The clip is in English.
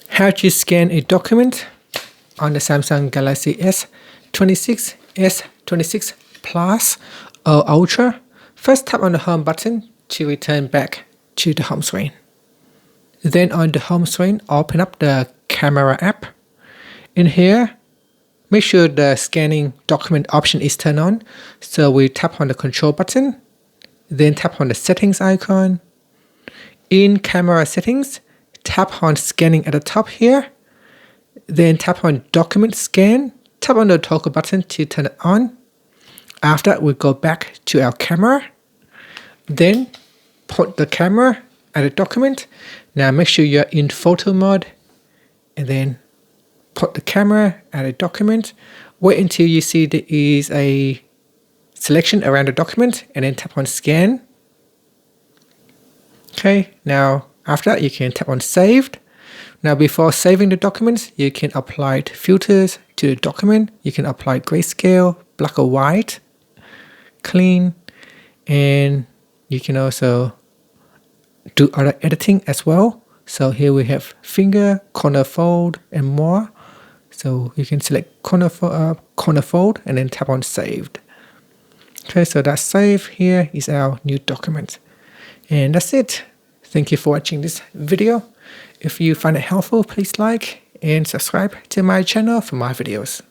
How to scan a document on the Samsung Galaxy S26, S26 Plus or Ultra. First, tap on the home button to return back to the home screen. Then on the home screen, open up the camera app. In here, make sure the scanning document option is turned on. So we tap on the control button, then tap on the settings icon. In camera settings, tap on scanning at the top here. Then tap on document scan. Tap on the toggle button to turn it on. After that, we go back to our camera. Then point the camera at the document. Now make sure you're in photo mode. And then point the camera at a document. Wait until you see there is a selection around the document. And then tap on scan. Okay, now after that, you can tap on saved. Now before saving the documents, you can apply filters to the document. You can apply grayscale, black or white, clean, and you can also do other editing as well. So here we have finger, corner fold, and more. So you can select corner fold and then tap on saved. Okay, so that's saved. Here is our new document. And that's it. Thank you for watching this video. If you find it helpful, please like and subscribe to my channel for more videos.